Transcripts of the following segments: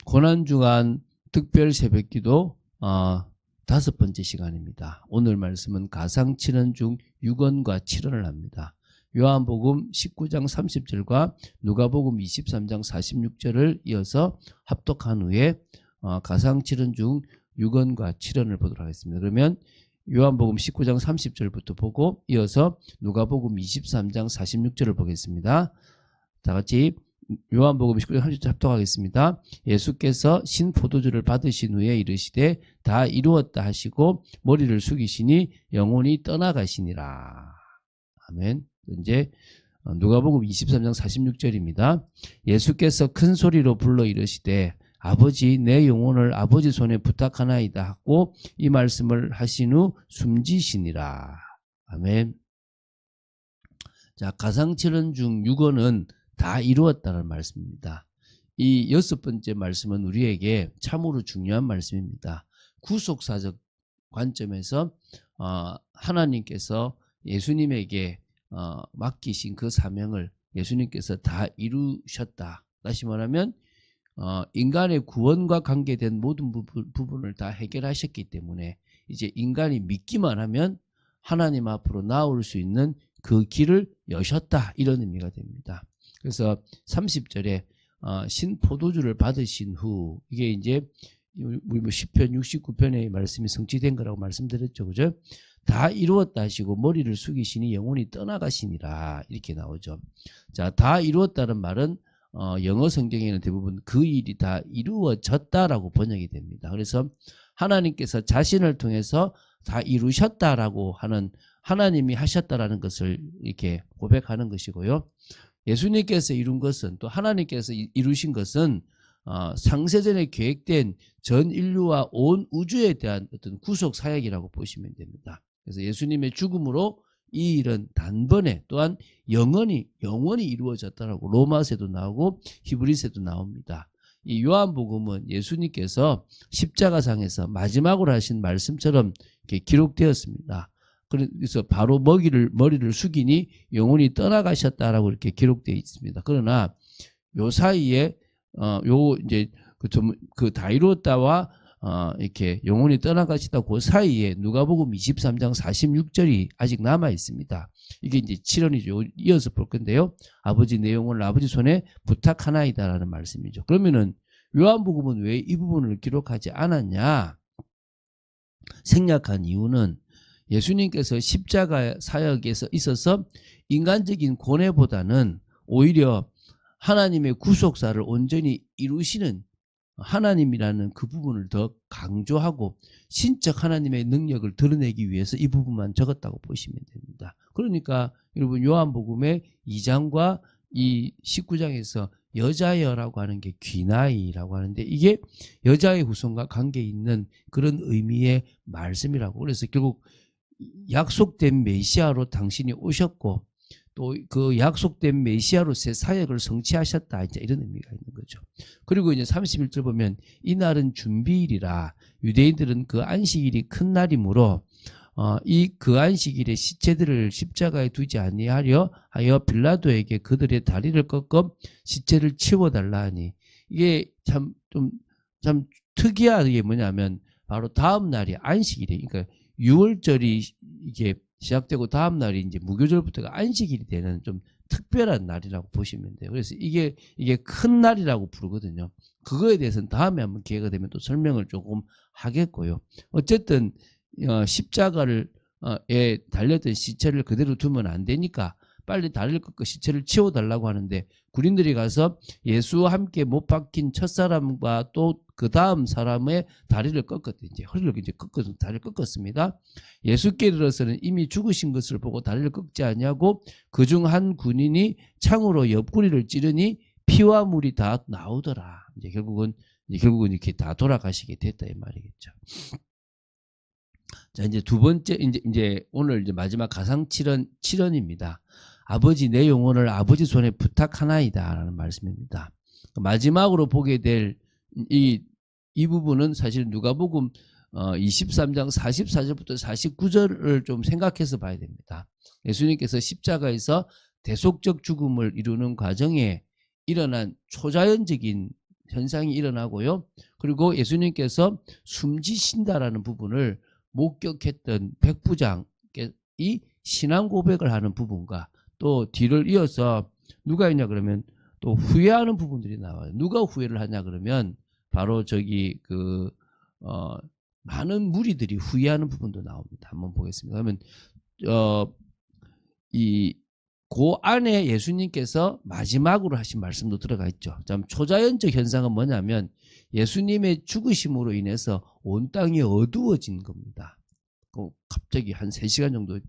고난주간 특별 새벽기도 5번째 시간입니다. 오늘 말씀은 가상 7원 중 6원과 7원을 합니다. 요한복음 19장 30절과 누가복음 23장 46절을 이어서 합독한 후에 가상 7원 중 6원과 7원을 보도록 하겠습니다. 그러면 요한복음 19장 30절부터 보고 이어서 누가복음 23장 46절을 보겠습니다. 다 같이 요한복음 19장 30절 합독하겠습니다. 예수께서 신포도주를 받으신 후에 이르시되 다 이루었다 하시고 머리를 숙이시니 영혼이 떠나가시니라. 아멘. 이제 누가복음 23장 46절입니다. 예수께서 큰 소리로 불러 이르시되 아버지 내 영혼을 아버지 손에 부탁하나이다 하고 이 말씀을 하신 후 숨지시니라. 아멘. 자, 가상 7원 중 6원은 다 이루었다는 말씀입니다. 이 6번째 말씀은 우리에게 참으로 중요한 말씀입니다. 구속사적 관점에서 하나님께서 예수님에게 맡기신 그 사명을 예수님께서 다 이루셨다. 다시 말하면 인간의 구원과 관계된 모든 부분을 다 해결하셨기 때문에 이제 인간이 믿기만 하면 하나님 앞으로 나올 수 있는 그 길을 여셨다, 이런 의미가 됩니다. 그래서 30절에 신포도주를 받으신 후, 이게 이제 우리 시편 69편의 말씀이 성취된 거라고 말씀드렸죠, 그죠? 다 이루었다 하시고 머리를 숙이시니 영혼이 떠나가시니라, 이렇게 나오죠. 자, 다 이루었다는 말은 영어 성경에는 대부분 그 일이 다 이루어졌다라고 번역이 됩니다. 그래서 하나님께서 자신을 통해서 다 이루셨다라고 하는, 하나님이 하셨다라는 것을 이렇게 고백하는 것이고요. 예수님께서 이룬 것은, 또 하나님께서 이루신 것은 상세전에 계획된 전 인류와 온 우주에 대한 어떤 구속 사역이라고 보시면 됩니다. 그래서 예수님의 죽음으로 이 일은 단번에, 또한 영원히 이루어졌다라고 로마서에도 나오고 히브리서에도 나옵니다. 이 요한복음은 예수님께서 십자가상에서 마지막으로 하신 말씀처럼 이렇게 기록되었습니다. 그래서 바로 머리를 숙이니 영혼이 떠나가셨다라고 이렇게 기록되어 있습니다. 그러나 요 사이에 이제 그 다 이루었다와 이렇게 영혼이 떠나가시다 그 사이에 누가복음 23장 46절이 아직 남아 있습니다. 이게 이제 7원이죠. 이어서 볼 건데요. 아버지 내 영혼을 아버지 손에 부탁하나이다라는 말씀이죠. 그러면은 요한복음은 왜 이 부분을 기록하지 않았냐? 생략한 이유는 예수님께서 십자가 사역에서 있어서 인간적인 고뇌보다는 오히려 하나님의 구속사를 온전히 이루시는 하나님이라는 그 부분을 더 강조하고 신적 하나님의 능력을 드러내기 위해서 이 부분만 적었다고 보시면 됩니다. 그러니까 여러분 요한복음의 2장과 이 19장에서 여자여라고 하는 게 귀나이라고 하는데, 이게 여자의 후손과 관계 있는 그런 의미의 말씀이라고. 그래서 결국 약속된 메시아로 당신이 오셨고 또 그 약속된 메시아로 새 사역을 성취하셨다, 이제 이런 의미가 있는 거죠. 그리고 이제 31절 보면 이날은 준비일이라 유대인들은 그 안식일이 큰 날이므로 그 안식일에 시체들을 십자가에 두지 아니하려 하여 빌라도에게 그들의 다리를 꺾어 시체를 치워달라 하니, 이게 참 특이한 게 뭐냐면 바로 다음 날이 안식일이에요. 그러니까 6월절이 이게 시작되고 다음 날이 이제 무교절부터가 안식일이 되는 좀 특별한 날이라고 보시면 돼요. 그래서 이게 큰 날이라고 부르거든요. 그거에 대해서는 다음에 한번 기회가 되면 또 설명을 조금 하겠고요. 어쨌든 십자가를 달렸던 시체를 그대로 두면 안 되니까 빨리 다리를 꺾고 시체를 치워달라고 하는데, 군인들이 가서 예수와 함께 못 박힌 첫사람과 또 그 다음 사람의 다리를 꺾었대요. 이제 허리를 이제 꺾어서 다리를 꺾었습니다. 예수께 이르러서는 이미 죽으신 것을 보고 다리를 꺾지 아니하고 그중 한 군인이 창으로 옆구리를 찌르니 피와 물이 다 나오더라. 이제 결국은 이렇게 다 돌아가시게 됐다, 이 말이겠죠. 자, 이제 두 번째, 이제 오늘 이제 마지막 가상 7원입니다. 아버지 내 영혼을 아버지 손에 부탁하나이다 라는 말씀입니다. 마지막으로 보게 될 이 부분은 사실 누가복음 23장 44절부터 49절을 좀 생각해서 봐야 됩니다. 예수님께서 십자가에서 대속적 죽음을 이루는 과정에 일어난 초자연적인 현상이 일어나고요. 그리고 예수님께서 숨지신다라는 부분을 목격했던 백부장이 신앙 고백을 하는 부분과 또 뒤를 이어서 누가 있냐 그러면 또 후회하는 부분들이 나와요. 누가 후회를 하냐 그러면 바로 저기 많은 무리들이 후회하는 부분도 나옵니다. 한번 보겠습니다. 그러면 그 안에 예수님께서 마지막으로 하신 말씀도 들어가 있죠. 참 초자연적 현상은 뭐냐면 예수님의 죽으심으로 인해서 온 땅이 어두워진 겁니다. 갑자기 한 3시간 정도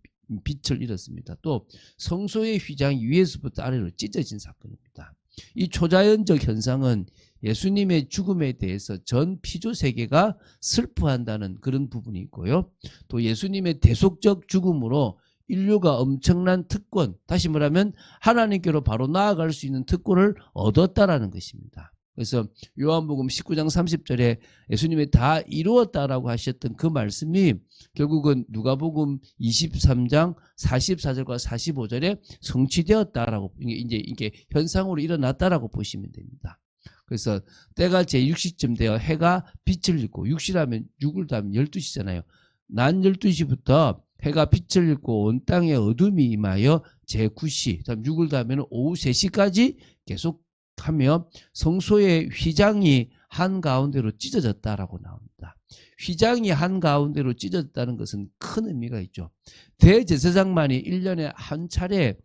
빛을 잃었습니다. 또 성소의 휘장이 위에서부터 아래로 찢어진 사건입니다. 이 초자연적 현상은 예수님의 죽음에 대해서 전 피조 세계가 슬퍼한다는 그런 부분이 있고요. 또 예수님의 대속적 죽음으로 인류가 엄청난 특권, 다시 말하면 하나님께로 바로 나아갈 수 있는 특권을 얻었다라는 것입니다. 그래서 요한복음 19장 30절에 예수님이 다 이루었다라고 하셨던 그 말씀이 결국은 누가복음 23장 44절과 45절에 성취되었다라고 이게 현상으로 일어났다라고 보시면 됩니다. 그래서 때가 제6시쯤 되어 해가 빛을 잃고 6시라면 6을 더하면 12시잖아요. 낮 12시부터 해가 빛을 잃고 온 땅에 어둠이 임하여 제9시, 6을 더하면 오후 3시까지 계속하며 성소의 휘장이 한가운데로 찢어졌다라고 나옵니다. 휘장이 한가운데로 찢어졌다는 것은 큰 의미가 있죠. 대제사장만이 1년에 한 차례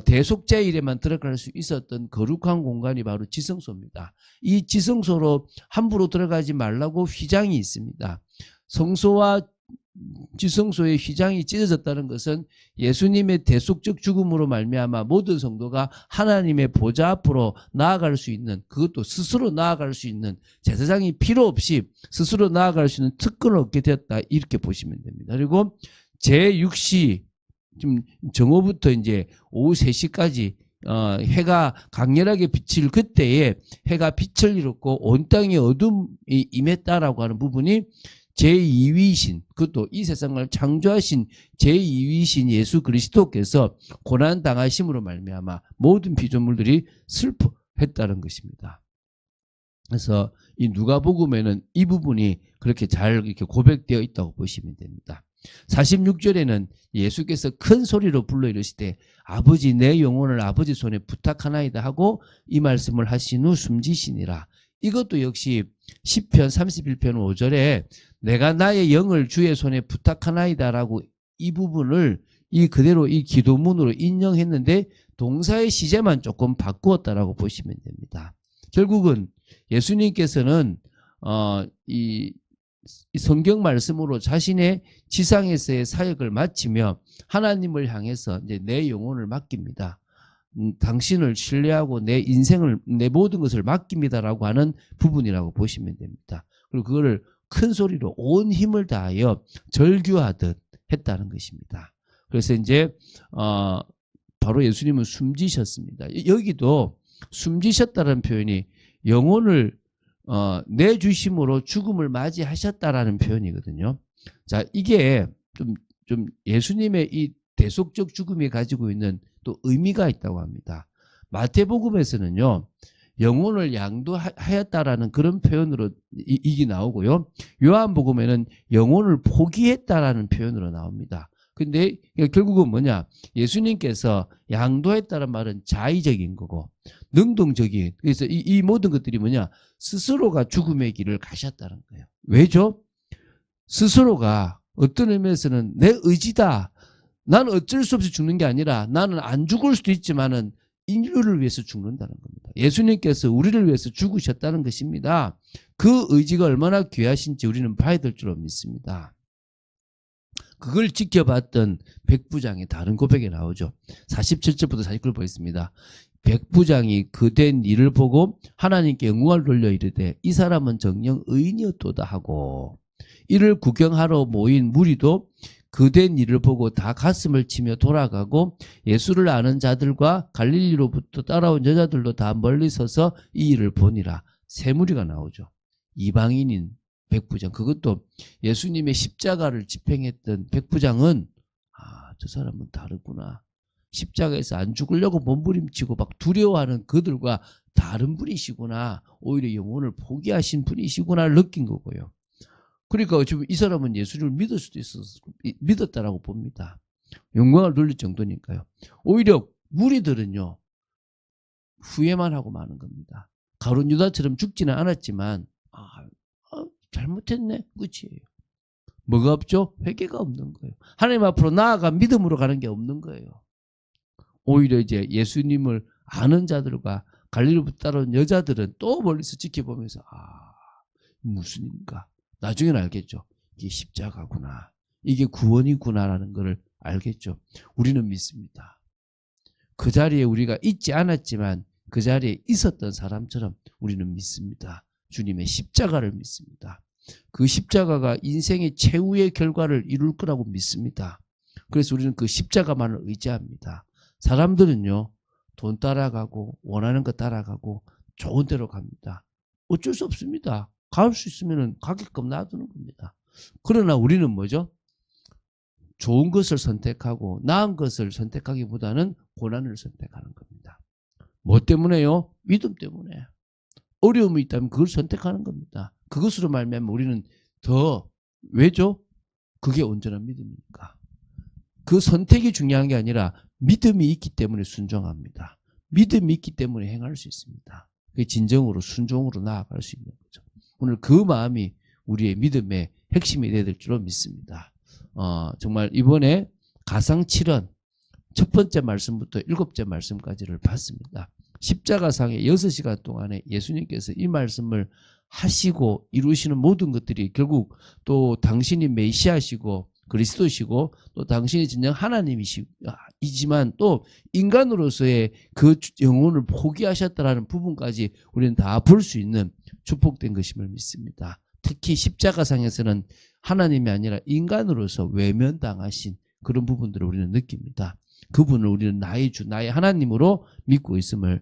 대속제일에만 들어갈 수 있었던 거룩한 공간이 바로 지성소입니다. 이 지성소로 함부로 들어가지 말라고 휘장이 있습니다. 성소와 지성소의 휘장이 찢어졌다는 것은 예수님의 대속적 죽음으로 말미암아 모든 성도가 하나님의 보좌 앞으로 나아갈 수 있는, 그것도 스스로 나아갈 수 있는, 제사장이 필요 없이 스스로 나아갈 수 있는 특권을 얻게 되었다, 이렇게 보시면 됩니다. 그리고 제6시 지금 정오부터 이제 오후 3시까지 해가 강렬하게 비칠 그때에 해가 빛을 잃었고 온 땅에 어둠이 임했다라고 하는 부분이 제2위신, 그것도 이 세상을 창조하신 제2위신 예수 그리스도께서 고난 당하심으로 말미암아 모든 피조물들이 슬퍼했다는 것입니다. 그래서 이 누가복음에는 이 부분이 그렇게 잘 이렇게 고백되어 있다고 보시면 됩니다. 46절에는 예수께서 큰 소리로 불러 이르시되 아버지 내 영혼을 아버지 손에 부탁하나이다 하고 이 말씀을 하신 후 숨지시니라. 이것도 역시 시편 31편 5절에 내가 나의 영을 주의 손에 부탁하나이다라고 이 부분을 그대로 이 기도문으로 인용했는데 동사의 시제만 조금 바꾸었다라고 보시면 됩니다. 결국은 예수님께서는 이 성경 말씀으로 자신의 지상에서의 사역을 마치며 하나님을 향해서 이제 내 영혼을 맡깁니다. 당신을 신뢰하고 내 인생을, 내 모든 것을 맡깁니다라고 하는 부분이라고 보시면 됩니다. 그리고 그거를 큰 소리로 온 힘을 다하여 절규하듯 했다는 것입니다. 그래서 이제 바로 예수님은 숨지셨습니다. 여기도 숨지셨다는 표현이 영혼을 내주심으로 죽음을 맞이하셨다라는 표현이거든요. 자, 이게 좀 예수님의 이 대속적 죽음이 가지고 있는 또 의미가 있다고 합니다. 마태복음에서는요, 영혼을 양도하였다라는 그런 표현으로 이게 나오고요. 요한복음에는 영혼을 포기했다라는 표현으로 나옵니다. 근데 결국은 뭐냐? 예수님께서 양도했다는 말은 자의적인 거고 능동적인, 그래서 이 모든 것들이 뭐냐? 스스로가 죽음의 길을 가셨다는 거예요. 왜죠? 스스로가 어떤 의미에서는 내 의지다. 나는 어쩔 수 없이 죽는 게 아니라 나는 안 죽을 수도 있지만은 인류를 위해서 죽는다는 겁니다. 예수님께서 우리를 위해서 죽으셨다는 것입니다. 그 의지가 얼마나 귀하신지 우리는 봐야 될 줄 믿습니다. 그걸 지켜봤던 백부장의 다른 고백에 나오죠. 47절부터 49절 보겠습니다. 백부장이 그된 일을 보고 하나님께 영광을 돌려 이르되 이 사람은 정녕 의인이었도다 하고, 이를 구경하러 모인 무리도 그된 일을 보고 다 가슴을 치며 돌아가고 예수를 아는 자들과 갈릴리로부터 따라온 여자들도 다 멀리 서서 이 일을 보니라. 세 무리가 나오죠. 이방인인 백부장, 그것도 예수님의 십자가를 집행했던 백부장은 저 사람은 다르구나. 십자가에서 안 죽으려고 몸부림치고 막 두려워하는 그들과 다른 분이시구나, 오히려 영혼을 포기하신 분이시구나를 느낀 거고요. 그러니까 지금 이 사람은 예수님을 믿을 수도 있었어, 믿었다라고 봅니다. 영광을 돌릴 정도니까요. 오히려 무리들은요, 후회만 하고 마는 겁니다. 가룟 유다처럼 죽지는 않았지만 잘못했네, 끝이에요. 뭐가 없죠? 회개가 없는 거예요. 하나님 앞으로 나아가 믿음으로 가는 게 없는 거예요. 오히려 이제 예수님을 아는 자들과 갈릴리로 따라온 여자들은 또 멀리서 지켜보면서 무슨 일인가, 나중에는 알겠죠. 이게 십자가구나, 이게 구원이구나라는 것을 알겠죠. 우리는 믿습니다. 그 자리에 우리가 있지 않았지만 그 자리에 있었던 사람처럼 우리는 믿습니다. 주님의 십자가를 믿습니다. 그 십자가가 인생의 최후의 결과를 이룰 거라고 믿습니다. 그래서 우리는 그 십자가만을 의지합니다. 사람들은요, 돈 따라가고 원하는 거 따라가고 좋은 데로 갑니다. 어쩔 수 없습니다. 갈 수 있으면 가게끔 놔두는 겁니다. 그러나 우리는 뭐죠? 좋은 것을 선택하고 나은 것을 선택하기보다는 고난을 선택하는 겁니다. 뭐 때문에요? 믿음 때문에. 어려움이 있다면 그걸 선택하는 겁니다. 그것으로 말미암아 우리는 더, 왜죠? 그게 온전한 믿음이니까. 그 선택이 중요한 게 아니라 믿음이 있기 때문에 순종합니다. 믿음이 있기 때문에 행할 수 있습니다. 그게 진정으로 순종으로 나아갈 수 있는 거죠. 오늘 그 마음이 우리의 믿음의 핵심이 되야 될 줄로 믿습니다. 정말 이번에 가상칠언 첫 번째 말씀부터 7째 말씀까지를 봤습니다. 십자가상의 6시간 동안에 예수님께서 이 말씀을 하시고 이루시는 모든 것들이 결국 또 당신이 메시아시고 그리스도시고 또 당신이 진정 하나님이시지만 또 인간으로서의 그 영혼을 포기하셨다라는 부분까지 우리는 다 볼 수 있는 축복된 것임을 믿습니다. 특히 십자가상에서는 하나님이 아니라 인간으로서 외면당하신 그런 부분들을 우리는 느낍니다. 그분을 우리는 나의 주, 나의 하나님으로 믿고 있음을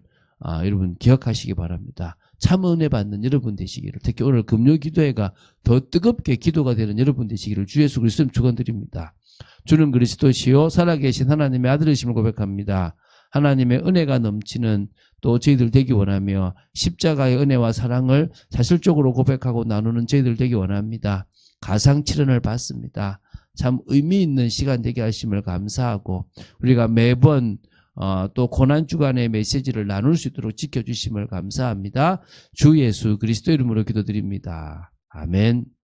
여러분 기억하시기 바랍니다. 참 은혜 받는 여러분 되시기를, 특히 오늘 금요기도회가 더 뜨겁게 기도가 되는 여러분 되시기를 주 예수 그리스도님 축원드립니다. 주는 그리스도시요 살아계신 하나님의 아들이심을 고백합니다. 하나님의 은혜가 넘치는 또 저희들 되기 원하며 십자가의 은혜와 사랑을 사실적으로 고백하고 나누는 저희들 되기 원합니다. 가상칠언을 받습니다. 참 의미 있는 시간 되게 하심을 감사하고 우리가 매번 또 고난주간의 메시지를 나눌 수 있도록 지켜주심을 감사합니다. 주 예수 그리스도 이름으로 기도드립니다. 아멘.